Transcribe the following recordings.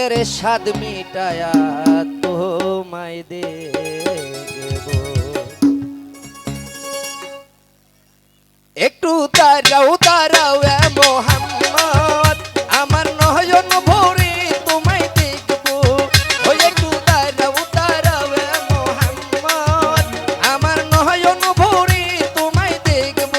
মনের স্বাদ মিটায়া তোমায় দেব। একটু দাঁড়াও দাঁড়াও এ মোহাম্মদ, আমার নয়ন ভরে তোমায় দেখব। ওই একটু দাঁড়াও দাঁড়াও এ মোহাম্মদ, আমার নয়ন ভরে তোমায় দেখব।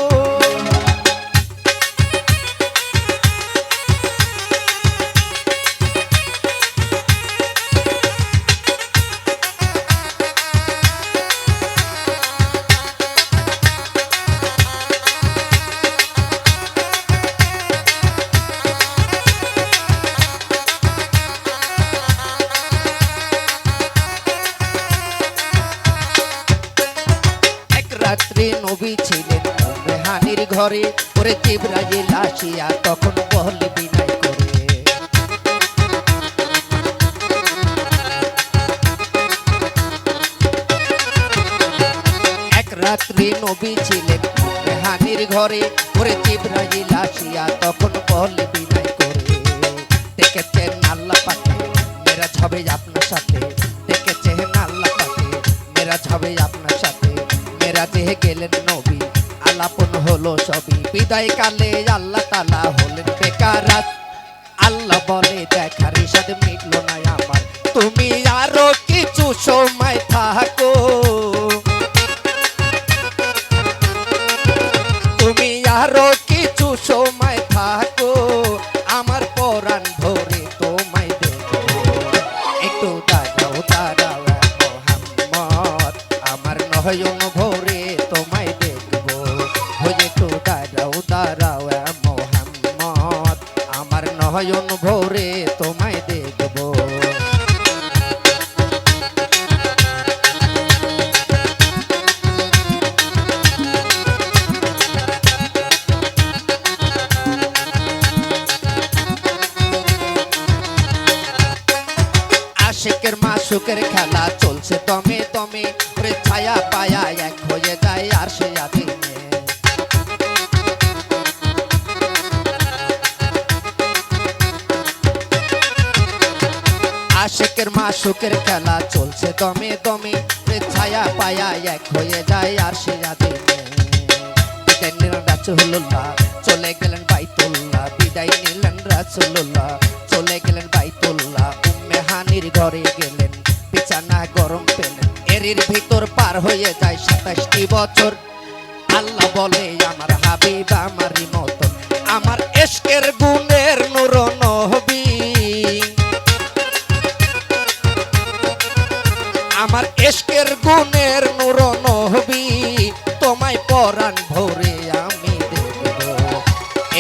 রাত্রে নবী ছিলেন মেহানির ঘরে, ওরে জিবরাইল আসিয়া তখন বল বিনয় করে। এক রাত্রে নবী ছিলেন মেহানির ঘরে, ওরে জিবরাইল আসিয়া তখন বল বিনয় করে। দেখেছেন আল্লাহ পাকে মেরাজ হবে আপনার সাথে, দেখেছেন আল্লাহ পাকে মেরাজ হবে আপনার সাথে। মেরাজে গেলেন নবী আলাপন হলো সবই, বিদায় কালে আল্লাহ তাআলা হলেন বেকারাত। আল্লাহ বলে দেখার ইশাদ মিটলো না আমার, তুমি আরো কিছু সময় থাকো, তুমি আরো কিছু সময় থাকো, আমার পরাণ ভরে তোমায় দেখো। একটু দাঁড়াও দাঁড়াও মোহাম্মদ, আমার নয়ন ভরে তোমায় দেখব। ওই একটু দাঁড়াও দাঁড়াও মোহাম্মদ, আমার নয়ন ভরে তোমায় দেখব। আশিকের মাসুকের খেলা চলছে দমে দমে, ওরে ছায়া পায়া এক হয়ে যায় আর সে আদিনে। আশিকের মাসুকের খেলা চলছে দমে দমে, ওরে ছায়া পায়া এক হয়ে যায় আর সে আদিনে। বিদায় নিলেন রাসূলুল্লাহ, চলে গেলেন বাইতুল্লাহ, বিদায় নিলেন রাসূলুল্লাহ, চলে গেলেন বাইতুল্লাহ। মেহানির ঘরে গেলেন, বিছানা গরম পেলেন, এরির ভিতর পার হয়ে যায় 27টি বছর। আল্লাহ বলে আমার হাবিব আমারই মতন, আমার ইশকের গুণের নূর নবী, আমার ইশকের গুণের নূর নবী, তোমায় পরাণ ভরে আমি দেখব।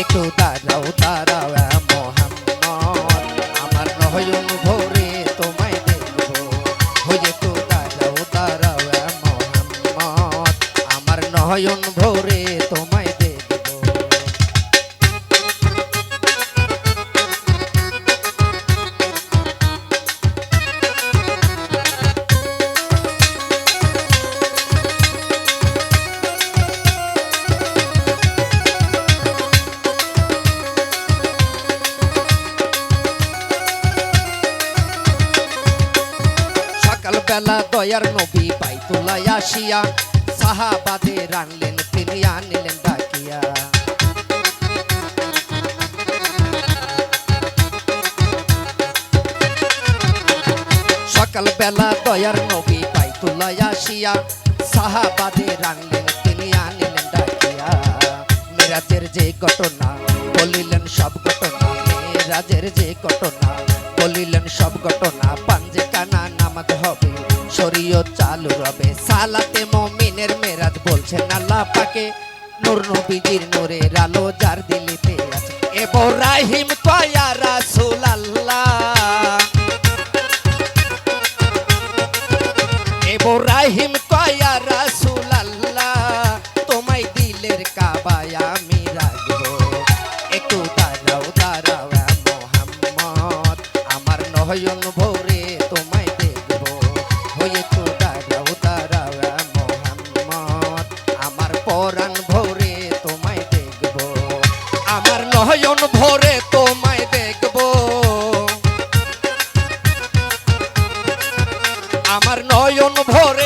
একটু দাঁড়াও দাঁড়াও মোহাম্মদ, আমার নয়ন ভরে তোমায় দেখব। ওই একটু দাঁড়াও দাঁড়াও মোহাম্মদ, আমার নয়ন ভরে তোমায় দেখব। সকালবেলা দয়ার নবী বাইতুল্লাহ আসিয়া, সাহাবাদের আনলেন তিনি আনিলেন ডাকিয়া। সকালবেলা দয়ার নবী বাইতুল্লাহ আসিয়া, সাহাবাদের আনলেন তিনি আনিলেন ডাকিয়া। মেরাজের যে ঘটনা বলিলেন সব ঘটনা, মেরাজের যে ঘটনা বলিলেন সব ঘটনা। পাঞ্জে কানা নামাজ হবে, শরীয়ত চালু রবে, সালাতে মুমিনের মেরাজ বলছেন আল্লাহ পাকে। নূর নবীজির নূরের আলো যার দিলিতে আছে, ইব্রাহিম কয়া রাসূলুল্লাহ, ইব্রাহিম কয়া রাসূলুল্লাহ, তোমায় দিলের কাবায় আমি রাখবো। একটু দাঁড়াও দাঁড়াও মোহাম্মদ, আমার নয়ন ভরে তোমায় দেখব। ওই একটু দাঁড়াও দাঁড়াও মোহাম্মদ, আমার পরাণ ভরে তোমায় দেখব, আমার নয়ন ভরে তোমায় দেখব। আমার নয়ন ভরে